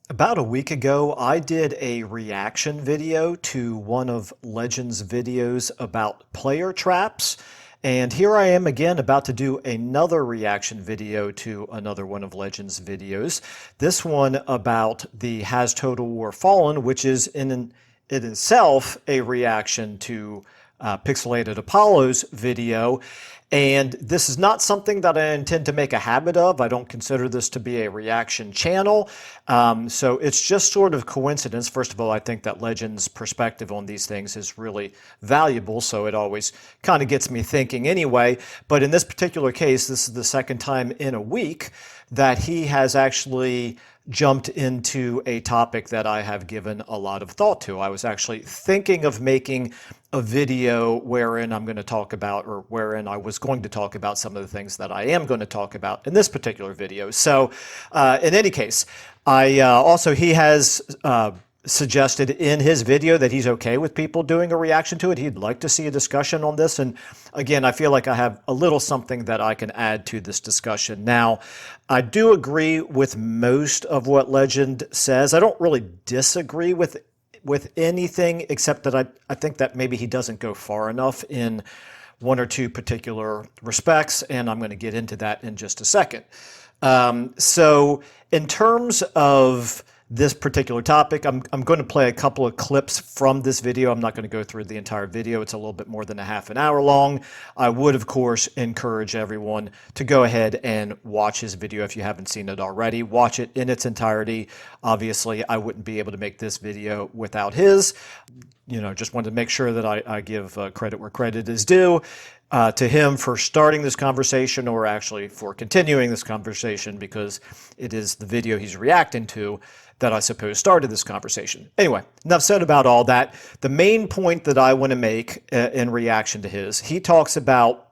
About a week ago, I did a reaction video to one of Legend's videos about player traps. And here I am again about to do another reaction video to another one of Legend's videos. This one about the Has Total War Fallen, which is in itself a reaction to Pixelated Apollo's video. And this is not something that I intend to make a habit of. I don't consider this to be a reaction channel. So it's just sort of coincidence. First of all, I think that Legend's perspective on these things is really valuable, so it always kind of gets me thinking anyway. But in this particular case, this is the second time in a week that he has actually jumped into a topic that I have given a lot of thought to. I was actually thinking of making a video wherein I'm going to talk about, or wherein I was going to talk about some of the things that I am going to talk about in this particular video. So in any case, he has suggested in his video that he's okay with people doing a reaction to it. He'd like to see a discussion on this. And again, I feel like I have a little something that I can add to this discussion. Now, I do agree with most of what Legend says. I don't really disagree with anything, except that I think that maybe he doesn't go far enough in one or two particular respects, and I'm going to get into that in just a second. So in terms of this particular topic, I'm going to play a couple of clips from this video. I'm not going to go through the entire video. It's a little bit more than a half an hour long. I would, of course, encourage everyone to go ahead and watch his video if you haven't seen it already. Watch it in its entirety. Obviously, I wouldn't be able to make this video without his. Just wanted to make sure that I give credit where credit is due. To him for starting this conversation, or actually for continuing this conversation, because it is the video he's reacting to that I suppose started this conversation. Anyway, enough said about all that. The main point that I want to make in reaction to he talks about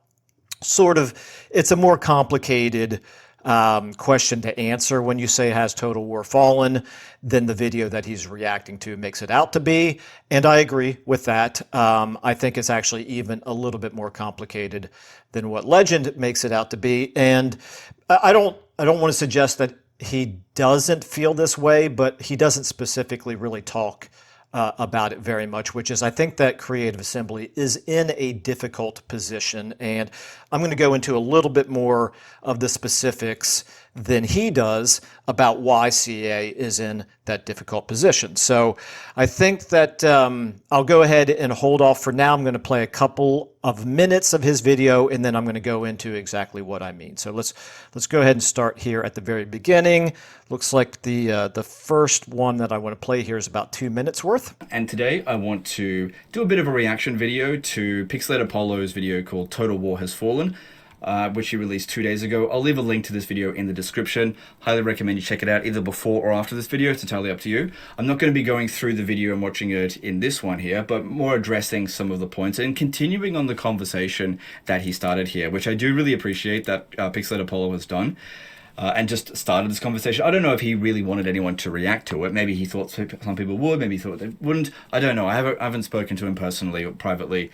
it's a more complicated question to answer when you say Has Total War Fallen than the video that he's reacting to makes it out to be. And I agree with that. I think it's actually even a little bit more complicated than what Legend makes it out to be. And I don't want to suggest that he doesn't feel this way, but he doesn't specifically really talk about it very much, which is I think that Creative Assembly is in a difficult position. And I'm going to go into a little bit more of the specifics than he does about why CA is in that difficult position. So I think that I'll go ahead and hold off for now. I'm going to play a couple of minutes of his video, and then I'm going to go into exactly what I mean. So let's go ahead and start here at the very beginning. Looks like the first one that I want to play here is about 2 minutes worth. And today I want to do a bit of a reaction video to Pixelated Apollo's video called Total War Has Fallen, which he released 2 days ago. I'll leave a link to this video in the description. Highly recommend you check it out either before or after this video. It's entirely up to you. I'm not going to be going through the video and watching it in this one here, but more addressing some of the points and continuing on the conversation that he started here, which I do really appreciate that Pixelated Apollo has done. And just started this conversation. I don't know if he really wanted anyone to react to it. Maybe he thought some people would, maybe he thought they wouldn't. I don't know. I haven't spoken to him personally or privately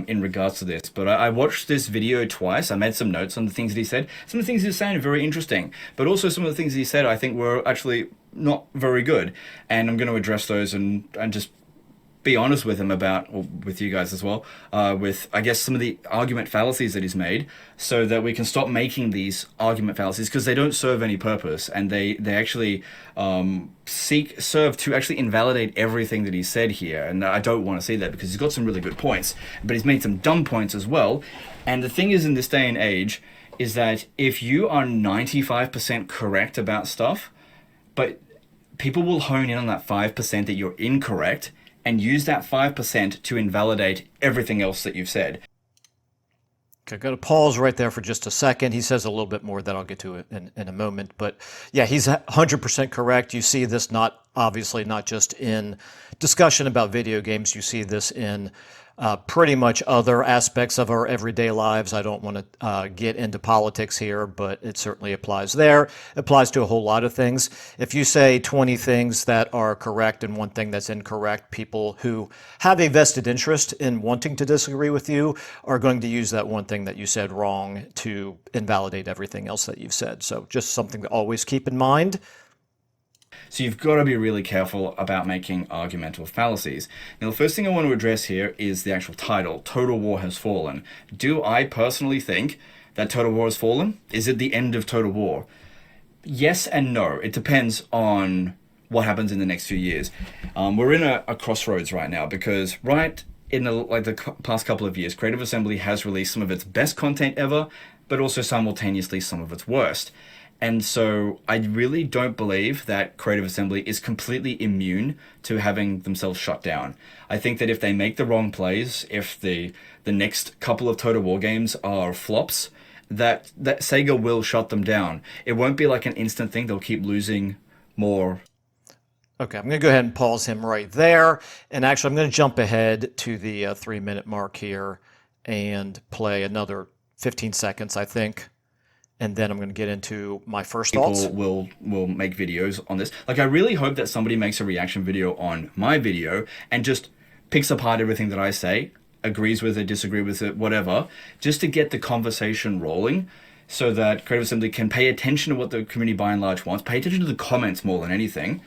in regards to this. But I watched this video twice. I made some notes on the things that he said. Some of the things he was saying are very interesting. But also some of the things he said I think were actually not very good. And I'm going to address those and just be honest with him about, or with you guys as well, with, I guess, some of the argument fallacies that he's made, so that we can stop making these argument fallacies, because they don't serve any purpose, and they actually serve to actually invalidate everything that he said here. And I don't want to see that, because he's got some really good points, but he's made some dumb points as well. And the thing is, in this day and age, is that if you are 95% correct about stuff, but people will hone in on that 5% that you're incorrect, and use that 5% to invalidate everything else that you've said. Okay, got to pause right there for just a second. He says a little bit more that I'll get to in a moment. But yeah, he's 100% correct. You see this obviously not just in discussion about video games. You see this in pretty much other aspects of our everyday lives. I don't want to get into politics here, but it certainly applies there. It applies to a whole lot of things. If you say 20 things that are correct and one thing that's incorrect, people who have a vested interest in wanting to disagree with you are going to use that one thing that you said wrong to invalidate everything else that you've said. So just something to always keep in mind. So you've got to be really careful about making argumental fallacies. Now, the first thing I want to address here is the actual title, Total War Has Fallen. Do I personally think that Total War has fallen? Is it the end of Total War? Yes and no. It depends on what happens in the next few years. We're in a crossroads right now because in the past couple of years, Creative Assembly has released some of its best content ever, but also simultaneously some of its worst. And so I really don't believe that Creative Assembly is completely immune to having themselves shut down. I think that if they make the wrong plays, if the next couple of Total War games are flops, that Sega will shut them down. It won't be like an instant thing. They'll keep losing more. Okay, I'm going to go ahead and pause him right there. And actually, I'm going to jump ahead to the 3-minute mark here and play another 15 seconds, I think. And then I'm going to get into my first thoughts. People will make videos on this. Like, I really hope that somebody makes a reaction video on my video and just picks apart everything that I say, agrees with it, disagrees with it, whatever, just to get the conversation rolling so that Creative Assembly can pay attention to what the community by and large wants, pay attention to the comments more than anything.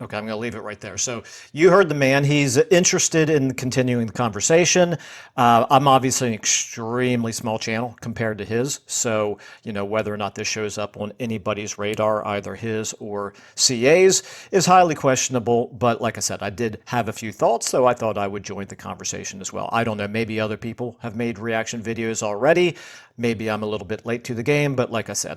Okay, I'm going to leave it right there. So you heard the man. He's interested in continuing the conversation. I'm obviously an extremely small channel compared to his. So, whether or not this shows up on anybody's radar, either his or CA's, is highly questionable. But like I said, I did have a few thoughts, so I thought I would join the conversation as well. I don't know, maybe other people have made reaction videos already. Maybe I'm a little bit late to the game, but like I said,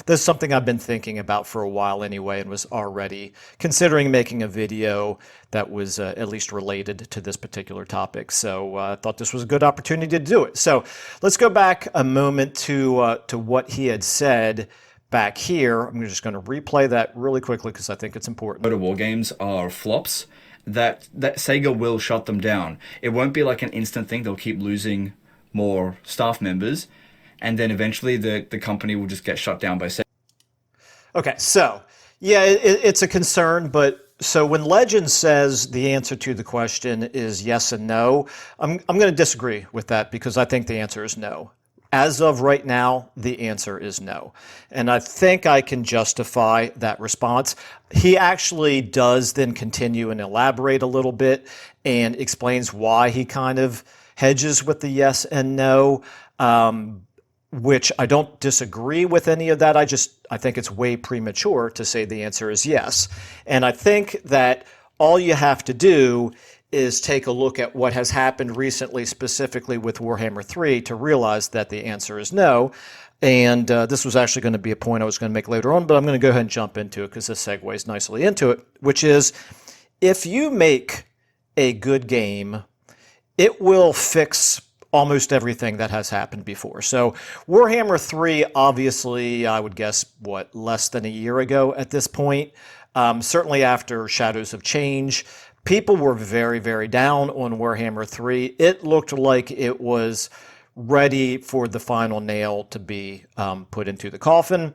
this is something I've been thinking about for a while anyway, and was already considering making a video that was at least related to this particular topic. So I thought this was a good opportunity to do it. So let's go back a moment to what he had said back here. I'm just going to replay that really quickly because I think it's important. Total War games are flops. That Sega will shut them down. It won't be like an instant thing. They'll keep losing more staff members. And then eventually the company will just get shut down by Sega. Okay, so yeah, it's a concern, but so when Legend says the answer to the question is yes and no, I'm going to disagree with that because I think the answer is no. As of right now, the answer is no. And I think I can justify that response. He actually does then continue and elaborate a little bit and explains why he kind of hedges with the yes and no. Which I don't disagree with any of that. I think it's way premature to say the answer is yes. And I think that all you have to do is take a look at what has happened recently, specifically with Warhammer 3, to realize that the answer is no. And this was actually going to be a point I was going to make later on, but I'm going to go ahead and jump into it because this segues nicely into it, which is if you make a good game, it will fix almost everything that has happened before. So Warhammer 3, obviously, I would guess, less than a year ago at this point. Certainly after Shadows of Change, people were very, very down on Warhammer 3. It looked like it was ready for the final nail to be put into the coffin.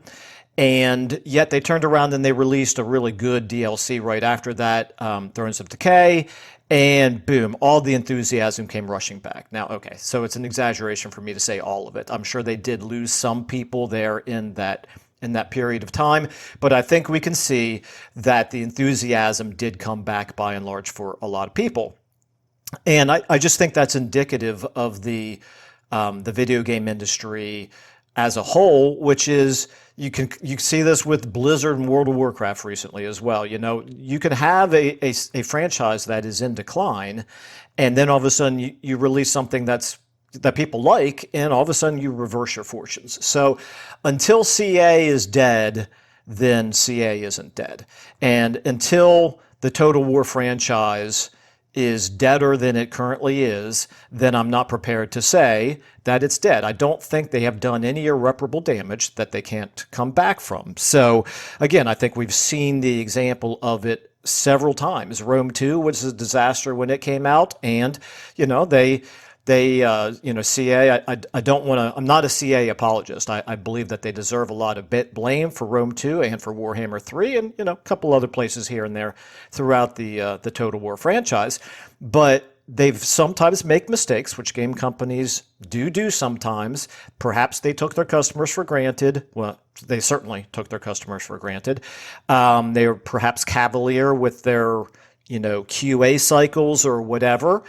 And yet they turned around and they released a really good DLC right after that, Thrones of Decay. And boom, all the enthusiasm came rushing back. Now, okay, so it's an exaggeration for me to say all of it. I'm sure they did lose some people there in that period of time, but I think we can see that the enthusiasm did come back by and large for a lot of people. And I just think that's indicative of the video game industry as a whole, which is you see this with Blizzard and World of Warcraft recently as well. You can have a franchise that is in decline, and then all of a sudden you release something that people like, and all of a sudden you reverse your fortunes. So until CA is dead, then CA isn't dead. And until the Total War franchise is deader than it currently is, then I'm not prepared to say that it's dead. I don't think they have done any irreparable damage that they can't come back from. So again, I think we've seen the example of it several times. Rome 2 was a disaster when it came out, and CA, I don't want to, I'm not a CA apologist. I believe that they deserve a lot of blame for Rome 2 and for Warhammer 3 and, a couple other places here and there throughout the Total War franchise. But they've sometimes make mistakes, which game companies do sometimes. Perhaps they took their customers for granted. Well, they certainly took their customers for granted. They were perhaps cavalier with their QA cycles or whatever.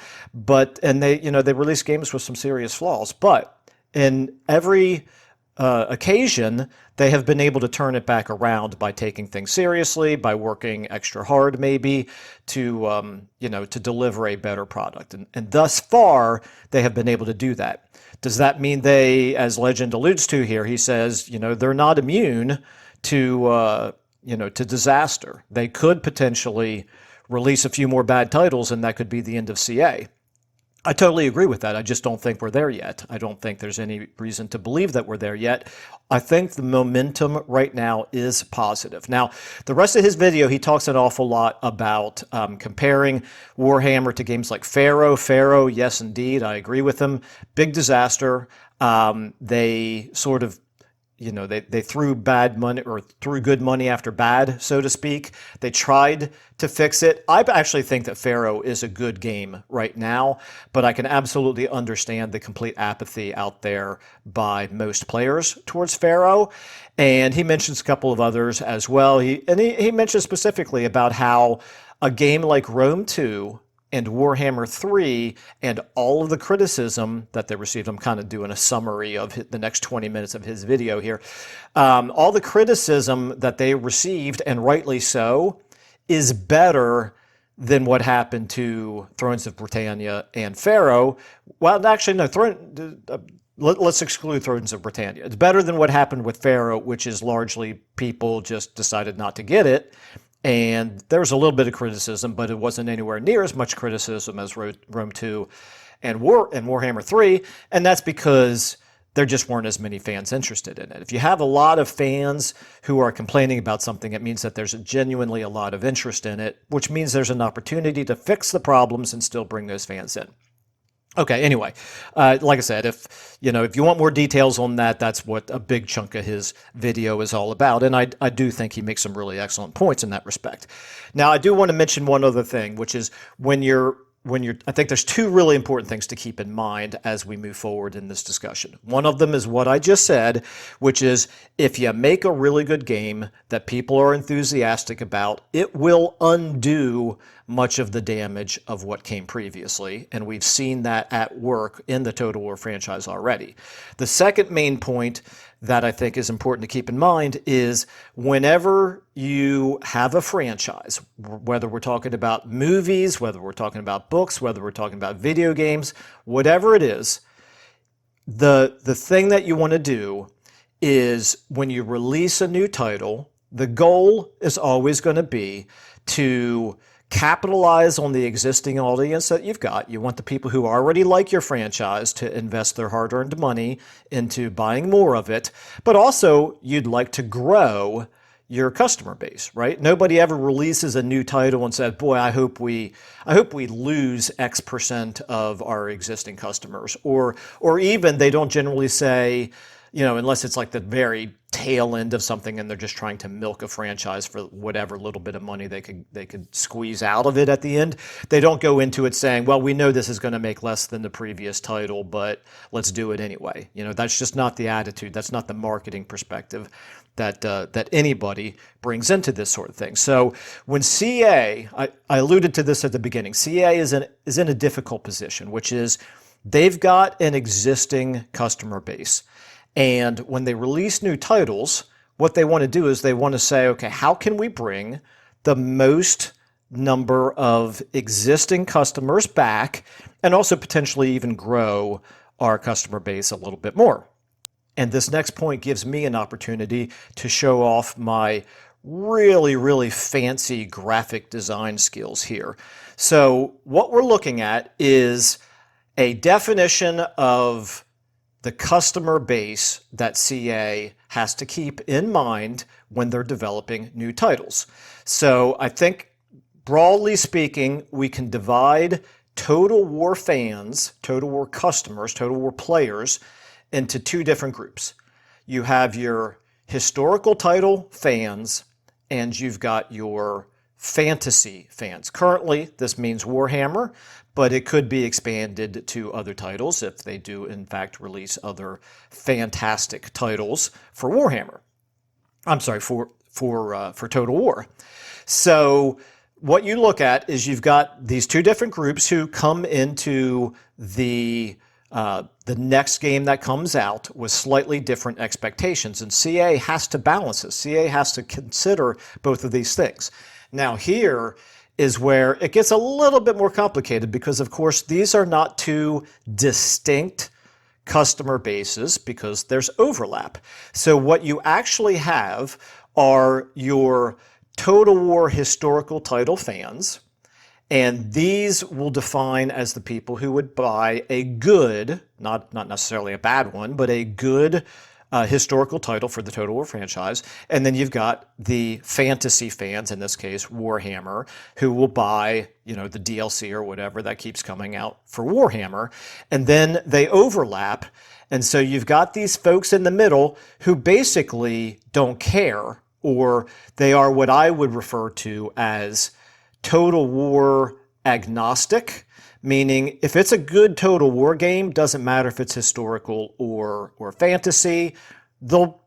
And they release games with some serious flaws. But in every occasion, they have been able to turn it back around by taking things seriously, by working extra hard, maybe to to deliver a better product. And thus far, they have been able to do that. Does that mean they, as Legend alludes to here, he says, they're not immune to to disaster. They could potentially release a few more bad titles, and that could be the end of CA. I totally agree with that. I just don't think we're there yet. I don't think there's any reason to believe that we're there yet. I think the momentum right now is positive. Now, the rest of his video, he talks an awful lot about comparing Warhammer to games like Pharaoh. Pharaoh, yes, indeed, I agree with him. Big disaster. They sort of they threw bad money or threw good money after bad, so to speak. They tried to fix it. I actually think that Pharaoh is a good game right now, but I can absolutely understand the complete apathy out there by most players towards Pharaoh. And he mentions a couple of others as well. He mentions specifically about how a game like Rome 2 and Warhammer 3 and all of the criticism that they received. I'm kind of doing a summary of the next 20 minutes of his video here. All the criticism that they received, and rightly so, is better than what happened to Thrones of Britannia and Pharaoh. Well, actually, no, let's exclude Thrones of Britannia. It's better than what happened with Pharaoh, which is largely people just decided not to get it. And there was a little bit of criticism, but it wasn't anywhere near as much criticism as Rome 2 and Warhammer 3. And that's because there just weren't as many fans interested in it. If you have a lot of fans who are complaining about something, it means that there's genuinely a lot of interest in it, which means there's an opportunity to fix the problems and still bring those fans in. Okay, anyway, like I said, if you want more details on that, that's what a big chunk of his video is all about. And I do think he makes some really excellent points in that respect. Now, I do want to mention one other thing, which is I think there's two really important things to keep in mind as we move forward in this discussion. One of them is what I just said, which is if you make a really good game that people are enthusiastic about, it will undo much of the damage of what came previously. And we've seen that at work in the Total War franchise already. The second main point that I think is important to keep in mind is whenever you have a franchise, whether we're talking about movies, whether we're talking about books, whether we're talking about video games, whatever it is, the thing that you want to do is when you release a new title, the goal is always going to be to capitalize on the existing audience that you've got. You want the people who already like your franchise to invest their hard-earned money into buying more of it, but also you'd like to grow your customer base, right? Nobody ever releases a new title and said, boy, I hope we lose X percent of our existing customers. Or even they don't generally say, unless it's like the very tail end of something and they're just trying to milk a franchise for whatever little bit of money they could squeeze out of it at the end. They don't go into it saying, well, we know this is going to make less than the previous title, but let's do it anyway. That's just not the attitude. That's not the marketing perspective that anybody brings into this sort of thing. So when CA, I alluded to this at the beginning, CA is in a difficult position, which is they've got an existing customer base. And when they release new titles, what they want to do is they want to say, okay, how can we bring the most number of existing customers back and also potentially even grow our customer base a little bit more? And this next point gives me an opportunity to show off my really, really fancy graphic design skills here. So what we're looking at is a definition of the customer base that CA has to keep in mind when they're developing new titles. So I think, broadly speaking, we can divide Total War fans, Total War customers, Total War players into two different groups. You have your historical title fans and you've got your fantasy fans. Currently, this means Warhammer, but it could be expanded to other titles if they do, in fact, release other fantastic titles for Warhammer. I'm sorry, for Total War. So what you look at is you've got these two different groups who come into the next game that comes out with slightly different expectations, and CA has to balance this. CA has to consider both of these things. Now here is where it gets a little bit more complicated because, of course, these are not two distinct customer bases because there's overlap. So what you actually have are your Total War historical title fans, and these will define as the people who would buy a good, not necessarily a bad one, but a good historical title for the Total War franchise. And then you've got the fantasy fans, in this case Warhammer, who will buy, the DLC or whatever that keeps coming out for Warhammer. And then they overlap. And so you've got these folks in the middle who basically don't care, or they are what I would refer to as Total War agnostic, meaning if it's a good Total War game, doesn't matter if it's historical or fantasy, they'll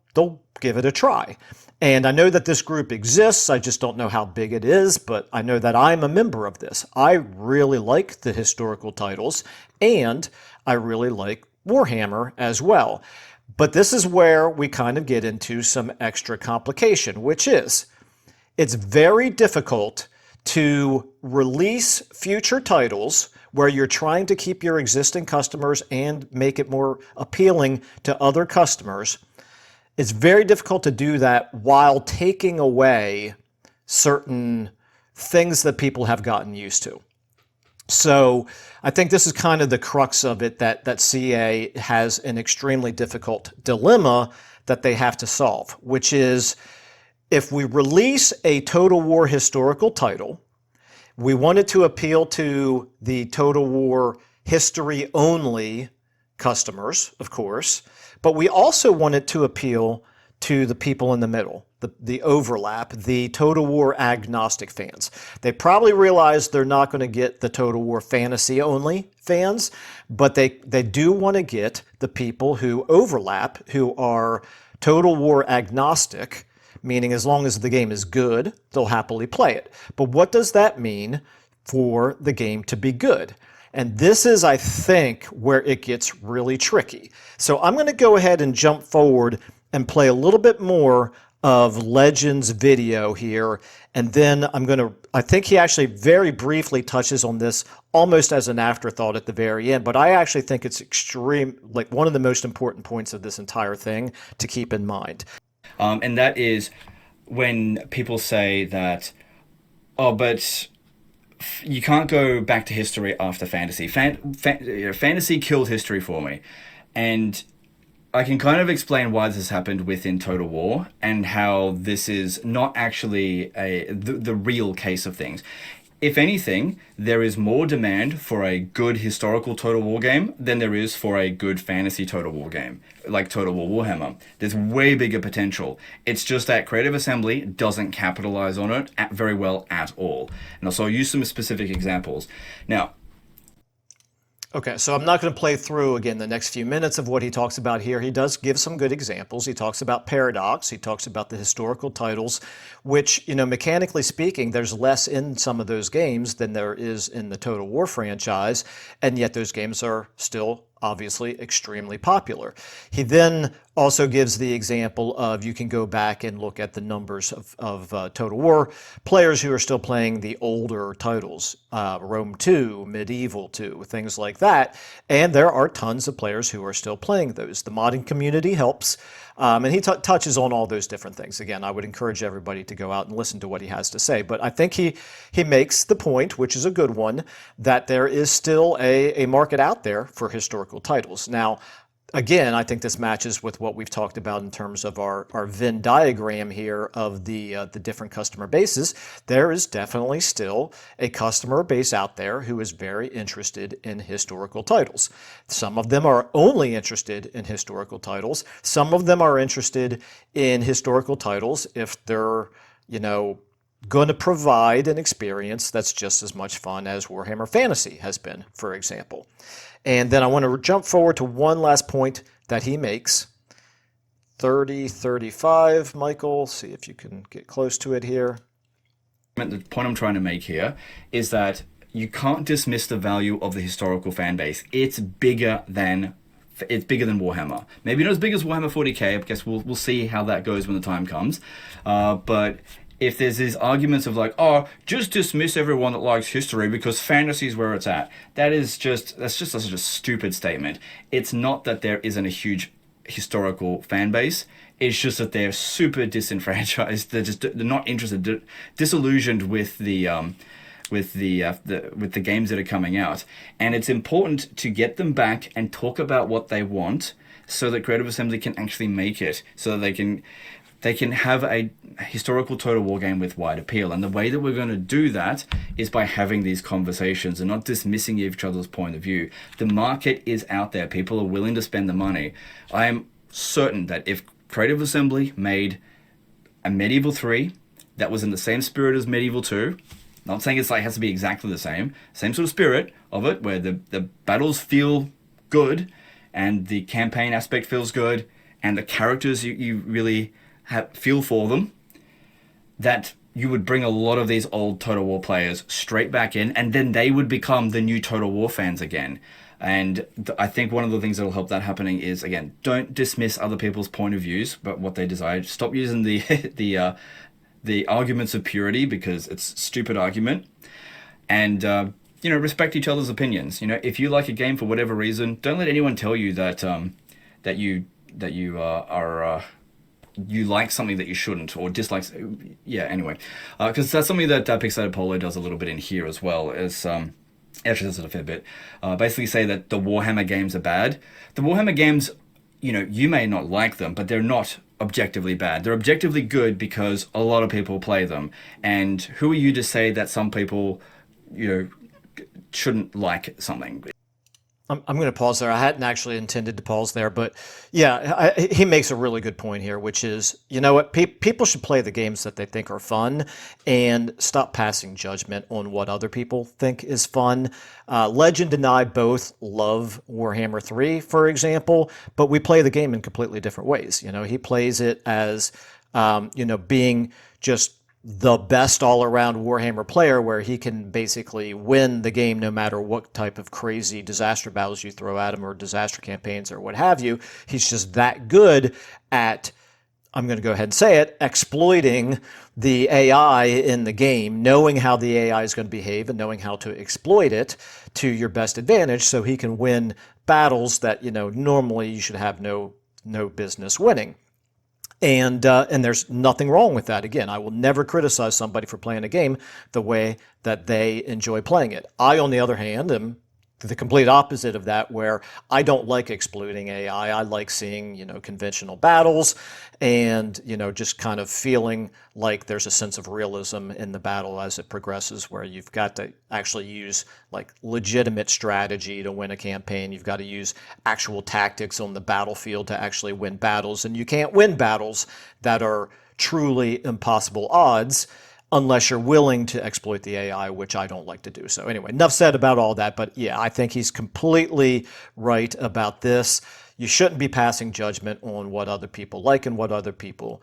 give it a try. And I know that this group exists, I just don't know how big it is, but I know that I'm a member of this. I really like the historical titles, and I really like Warhammer as well. But this is where we kind of get into some extra complication, which is it's very difficult to release future titles where you're trying to keep your existing customers and make it more appealing to other customers. It's very difficult to do that while taking away certain things that people have gotten used to. So I think this is kind of the crux of it, that CA has an extremely difficult dilemma that they have to solve, which is if we release a Total War historical title, we want it to appeal to the Total War history-only customers, of course, but we also want it to appeal to the people in the middle, the overlap, the Total War agnostic fans. They probably realize they're not going to get the Total War fantasy-only fans, but they do want to get the people who overlap, who are Total War agnostic, meaning as long as the game is good, they'll happily play it. But what does that mean for the game to be good? And this is, I think, where it gets really tricky. So I'm going to go ahead and jump forward and play a little bit more of Legend's video here. And then I think he actually very briefly touches on this almost as an afterthought at the very end. But I actually think it's one of the most important points of this entire thing to keep in mind. And that is when people say that, oh, but you can't go back to history after fantasy. Fantasy killed history for me. And I can kind of explain why this has happened within Total War and how this is not actually the real case of things. If anything, there is more demand for a good historical Total War game than there is for a good fantasy Total War game, like Total War Warhammer. There's way bigger potential. It's just that Creative Assembly doesn't capitalize on it very well at all. And so I'll use some specific examples. Now, okay, so I'm not going to play through again the next few minutes of what he talks about here. He does give some good examples. He talks about Paradox. He talks about the historical titles, which, mechanically speaking, there's less in some of those games than there is in the Total War franchise, and yet those games are still obviously extremely popular. He then also gives the example of you can go back and look at the numbers of Total War players who are still playing the older titles, Rome 2, Medieval 2, things like that. And there are tons of players who are still playing those. The modding community helps. And he touches on all those different things. Again, I would encourage everybody to go out and listen to what he has to say. But I think he makes the point, which is a good one, that there is still a market out there for historical titles. Now, again, I think this matches with what we've talked about in terms of our Venn diagram here of the different customer bases. There is definitely still a customer base out there who is very interested in historical titles. Some of them are only interested in historical titles. Some of them are interested in historical titles if they're, going to provide an experience that's just as much fun as Warhammer Fantasy has been, for example. And then I want to jump forward to one last point that he makes. 3035, Michael. See if you can get close to it here. The point I'm trying to make here is that you can't dismiss the value of the historical fan base. It's bigger than Warhammer. Maybe not as big as Warhammer 40k. I guess we'll see how that goes when the time comes. But if there's these arguments of like, oh, just dismiss everyone that likes history because fantasy is where it's at, that's just such a stupid statement. It's not that there isn't a huge historical fan base. It's just that they're super disenfranchised. They're not interested, disillusioned with the games that are coming out. And it's important to get them back and talk about what they want, so that Creative Assembly can actually make it, so that they can have a historical Total War game with wide appeal. And the way that we're going to do that is by having these conversations and not dismissing each other's point of view. The market is out there. People are willing to spend the money. I am certain that if Creative Assembly made a Medieval 3 that was in the same spirit as Medieval 2, not saying it has to be exactly the same sort of spirit of it, where the battles feel good and the campaign aspect feels good and the characters you really feel for them, that you would bring a lot of these old Total War players straight back in, and then they would become the new Total War fans again. And I think one of the things that will help that happening is, again, don't dismiss other people's point of views, but what they desire. Stop using the arguments of purity, because it's a stupid argument. And respect each other's opinions. If you like a game for whatever reason, don't let anyone tell you that you like something that you shouldn't, or dislikes. Anyway, because that's something that Pixelated Polo does a little bit in here as well. As actually does it a fair bit. Basically say that the Warhammer games are bad. The Warhammer games, you may not like them, but they're not objectively bad. They're objectively good because a lot of people play them. And who are you to say that some people, shouldn't like something? I'm going to pause there. I hadn't actually intended to pause there, but yeah, he makes a really good point here, which is, you know what, people should play the games that they think are fun and stop passing judgment on what other people think is fun. Legend and I both love Warhammer 3, for example, but we play the game in completely different ways. He plays it as, being just the best all-around Warhammer player, where he can basically win the game no matter what type of crazy disaster battles you throw at him, or disaster campaigns, or what have you. He's just that good at, I'm going to go ahead and say it, exploiting the AI in the game, knowing how the AI is going to behave and knowing how to exploit it to your best advantage, so he can win battles that, normally you should have no business winning. And there's nothing wrong with that. Again, I will never criticize somebody for playing a game the way that they enjoy playing it. I, on the other hand, am the complete opposite of that, where I don't like exploiting AI. I like seeing, conventional battles and, just kind of feeling like there's a sense of realism in the battle as it progresses, where you've got to actually use like legitimate strategy to win a campaign. You've got to use actual tactics on the battlefield to actually win battles. And you can't win battles that are truly impossible odds unless you're willing to exploit the AI, which I don't like to do. So anyway, enough said about all that. But yeah, I think he's completely right about this. You shouldn't be passing judgment on what other people like and what other people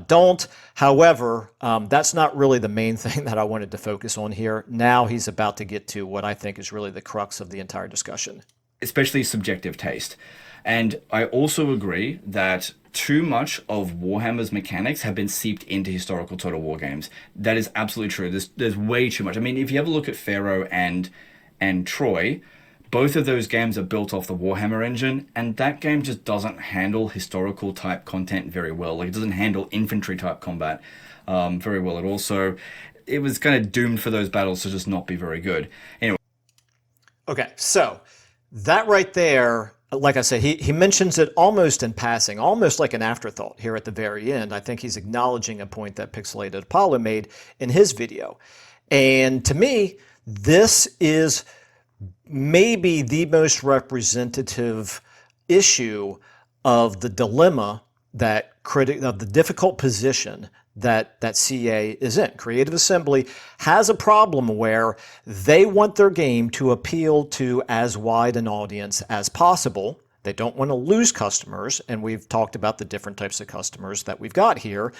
don't. However, that's not really the main thing that I wanted to focus on here. Now he's about to get to what I think is really the crux of the entire discussion. Especially subjective taste. And I also agree that too much of Warhammer's mechanics have been seeped into historical Total War games. That is absolutely true. There's way too much. I mean, if you have a look at Pharaoh and Troy, both of those games are built off the Warhammer engine, and that game just doesn't handle historical type content very well. Like, it doesn't handle infantry type combat very well at all. So it was kind of doomed for those battles to just not be very good. Anyway. Okay, so that right there, like I said, he mentions it almost in passing, almost like an afterthought here at the very end. I think he's acknowledging a point that Pixelated Apollo made in his video. And to me, this is maybe the most representative issue of the dilemma of the difficult position that CA is in. Creative Assembly has a problem where they want their game to appeal to as wide an audience as possible. They don't want to lose customers, and we've talked about the different types of customers that we've got here.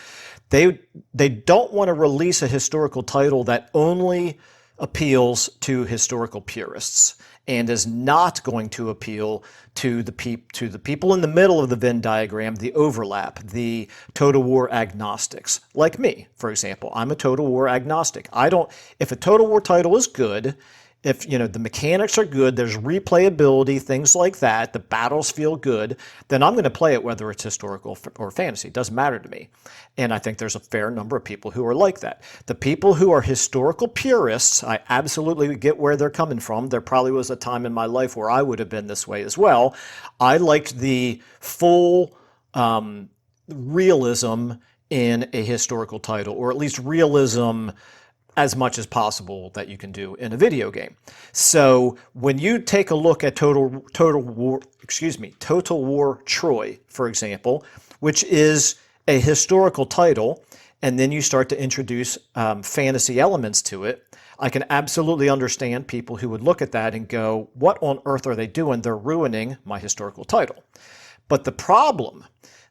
They don't want to release a historical title that only appeals to historical purists and is not going to appeal to the people in the middle of the Venn diagram, the overlap, the Total War agnostics, like me, for example. I'm a Total War agnostic. If a Total War title is good, if the mechanics are good, there's replayability, things like that, the battles feel good, then I'm going to play it whether it's historical or fantasy. It doesn't matter to me. And I think there's a fair number of people who are like that. The people who are historical purists, I absolutely get where they're coming from. There probably was a time in my life where I would have been this way as well. I liked the full realism in a historical title, or at least realism as much as possible that you can do in a video game. So when you take a look at Total War Troy, for example, which is a historical title, and then you start to introduce fantasy elements to it, I can absolutely understand people who would look at that and go, what on earth are they doing? They're ruining my historical title. But the problem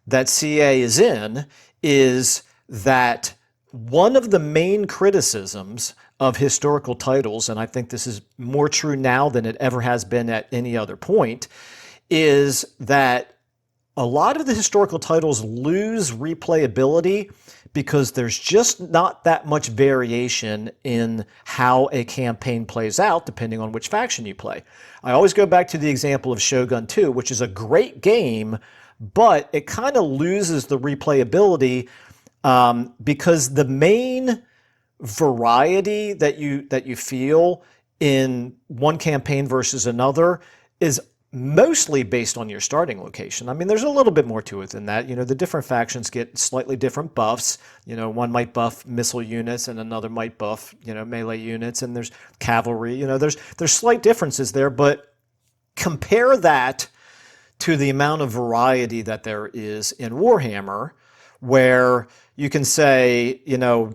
that CA is in is that one of the main criticisms of historical titles, and I think this is more true now than it ever has been at any other point, is that a lot of the historical titles lose replayability because there's just not that much variation in how a campaign plays out depending on which faction you play. I always go back to the example of Shogun 2, which is a great game, but it kind of loses the replayability because the main variety that you feel in one campaign versus another is mostly based on your starting location. I mean, there's a little bit more to it than that. The different factions get slightly different buffs. One might buff missile units and another might buff, melee units, and there's cavalry. There's slight differences there, but compare that to the amount of variety that there is in Warhammer, where you can say,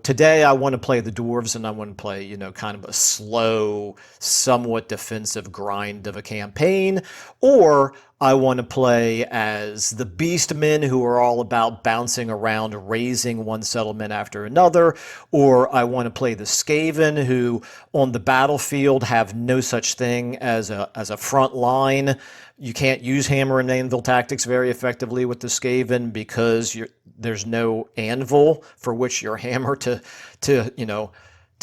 today I want to play the dwarves and I want to play, kind of a slow, somewhat defensive grind of a campaign, or I want to play as the beastmen who are all about bouncing around, raising one settlement after another, or I want to play the Skaven who on the battlefield have no such thing as a front line. You can't use hammer and anvil tactics very effectively with the Skaven because there's no anvil for which your hammer to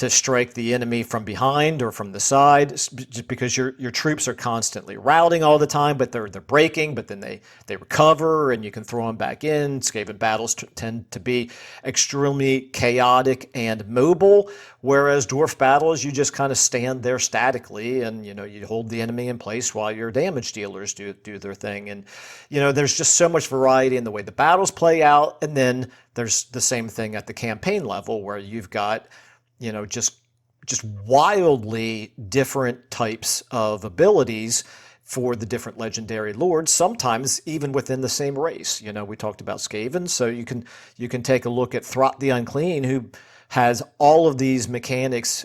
strike the enemy from behind or from the side, just because your troops are constantly routing all the time, but they're breaking, but then they recover and you can throw them back in. Skaven battles tend to be extremely chaotic and mobile, whereas dwarf battles, you just kind of stand there statically and you hold the enemy in place while your damage dealers do their thing. And there's just so much variety in the way the battles play out, and then there's the same thing at the campaign level where you've got just wildly different types of abilities for the different legendary lords, sometimes even within the same race. We talked about Skaven, so you can take a look at Throt the Unclean, who has all of these mechanics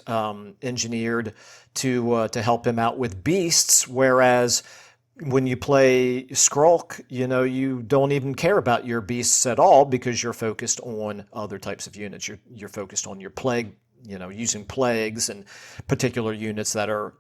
engineered to help him out with beasts, whereas when you play Skrulk, you don't even care about your beasts at all because you're focused on other types of units. You're focused on your plague, using plagues and particular units that are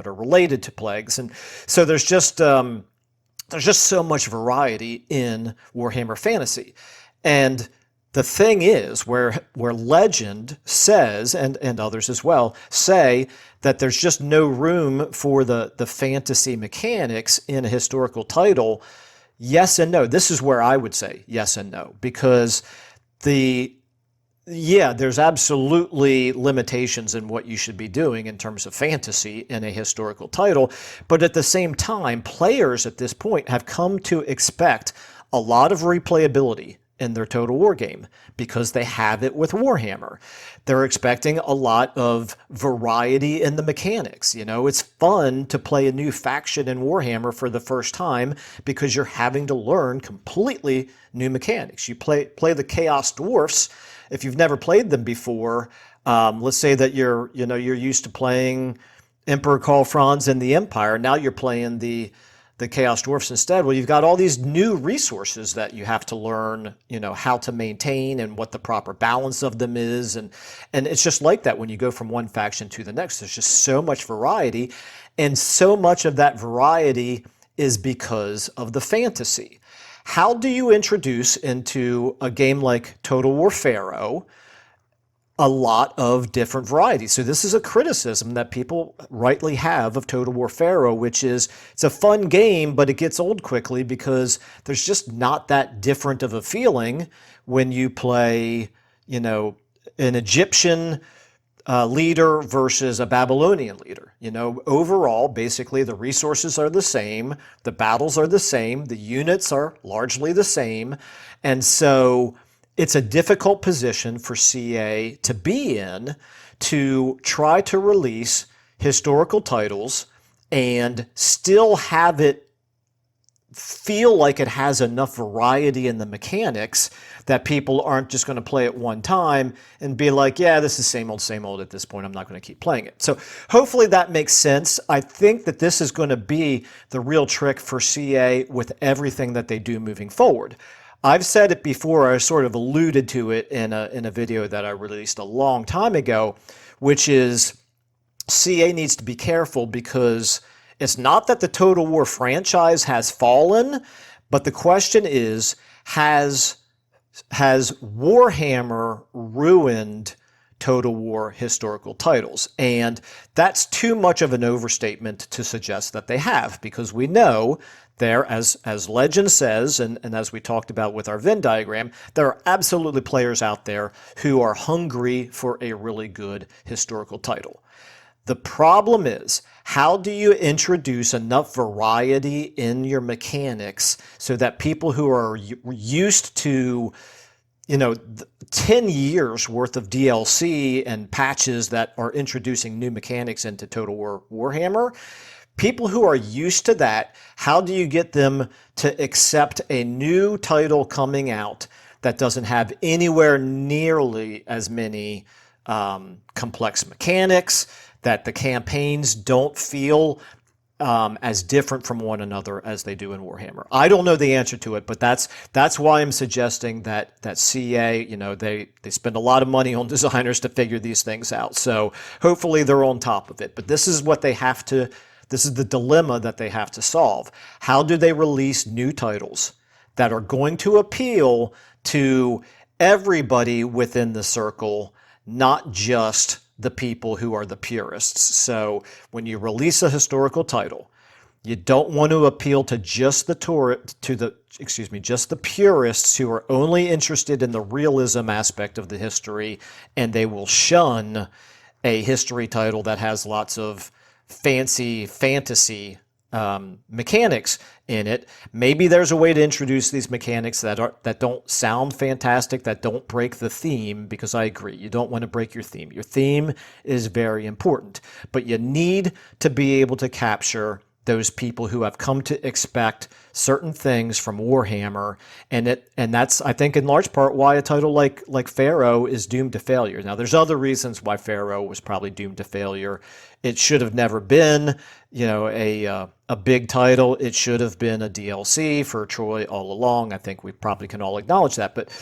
related to plagues. And so there's just so much variety in Warhammer Fantasy. And the thing is, where Legend says, and others as well, say that there's just no room for the fantasy mechanics in a historical title, yes and no. This is where I would say yes and no, because there's absolutely limitations in what you should be doing in terms of fantasy in a historical title, but at the same time, players at this point have come to expect a lot of replayability in their Total War game because they have it with Warhammer. They're expecting a lot of variety in the mechanics. It's fun to play a new faction in Warhammer for the first time because you're having to learn completely new mechanics. You play the Chaos Dwarfs, if you've never played them before, let's say that you're used to playing Emperor Karl Franz and the Empire. Now you're playing the Chaos Dwarfs instead. Well, you've got all these new resources that you have to learn, how to maintain and what the proper balance of them is. And it's just like that when you go from one faction to the next. There's just so much variety. And so much of that variety is because of the fantasy. How do you introduce into a game like Total War Pharaoh a lot of different varieties? So this is a criticism that people rightly have of Total War Pharaoh, which is it's a fun game, but it gets old quickly because there's just not that different of a feeling when you play, an Egyptian leader versus a Babylonian leader. Overall, basically the resources are the same, the battles are the same, the units are largely the same, and so it's a difficult position for CA to be in, to try to release historical titles and still have it feel like it has enough variety in the mechanics that people aren't just going to play it one time and be like, yeah, this is same old at this point. I'm not going to keep playing it. So hopefully that makes sense. I think that this is going to be the real trick for CA with everything that they do moving forward. I've said it before, I sort of alluded to it in a video that I released a long time ago, which is CA needs to be careful because it's not that the Total War franchise has fallen, but the question is, has Warhammer ruined Total War historical titles? And that's too much of an overstatement to suggest that they have, because we know there, as legend says, and as we talked about with our Venn diagram, there are absolutely players out there who are hungry for a really good historical title. The problem is, how do you introduce enough variety in your mechanics so that people who are used to 10 years worth of DLC and patches that are introducing new mechanics into Total War Warhammer, people who are used to that, how do you get them to accept a new title coming out that doesn't have anywhere nearly as many complex mechanics, that the campaigns don't feel as different from one another as they do in Warhammer? I don't know the answer to it, but that's why I'm suggesting that CA, they spend a lot of money on designers to figure these things out. So hopefully they're on top of it. But this is what they have to, this is the dilemma that they have to solve. How do they release new titles that are going to appeal to everybody within the circle, not just the people who are the purists? So when you release a historical title, you don't want to appeal to just the purists who are only interested in the realism aspect of the history, and they will shun a history title that has lots of fancy fantasy mechanics in it. Maybe there's a way to introduce these mechanics that don't sound fantastic, that don't break the theme, because I agree, you don't want to break your theme. Your theme is very important, but you need to be able to capture those people who have come to expect certain things from Warhammer, and that's, I think, in large part why a title like Pharaoh is doomed to failure. Now, there's other reasons why Pharaoh was probably doomed to failure. It should have never been, a big title. It should have been a DLC for Troy all along. I think we probably can all acknowledge that. But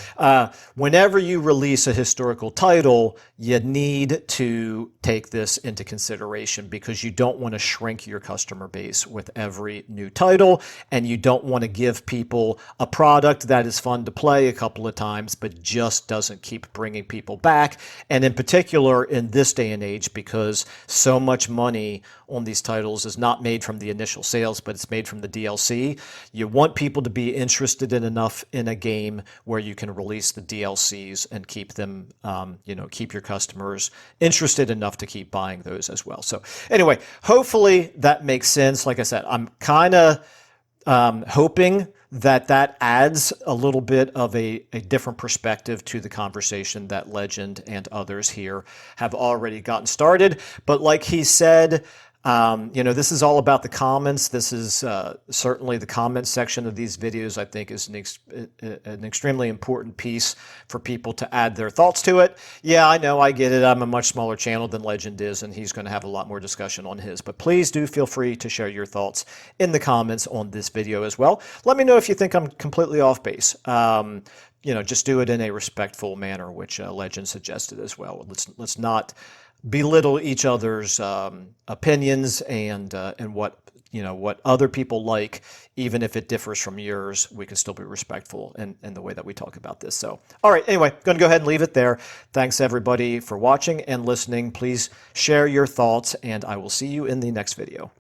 whenever you release a historical title, you need to take this into consideration, because you don't want to shrink your customer base with every new title, and you don't want to give people a product that is fun to play a couple of times but just doesn't keep bringing people back. And in particular in this day and age, because so much money on these titles is not made from the initial sales, but it's made from the DLC. You want people to be interested enough in a game where you can release the DLCs and keep them, keep your customers interested enough to keep buying those as well. So anyway, hopefully that makes sense. Like I said, I'm kind of hoping that adds a little bit of a different perspective to the conversation that Legend and others here have already gotten started. But like he said, This is all about the comments. This is certainly the comment section of these videos, I think, is an extremely important piece for people to add their thoughts to it. Yeah, I know, I get it. I'm a much smaller channel than Legend is, and he's going to have a lot more discussion on his. But please do feel free to share your thoughts in the comments on this video as well. Let me know if you think I'm completely off base. Just do it in a respectful manner, which Legend suggested as well. Let's not belittle each other's opinions and what other people like, even if it differs from yours. We can still be respectful in the way that we talk about this. So, all right, anyway, going to go ahead and leave it there. Thanks everybody for watching and listening. Please share your thoughts, and I will see you in the next video.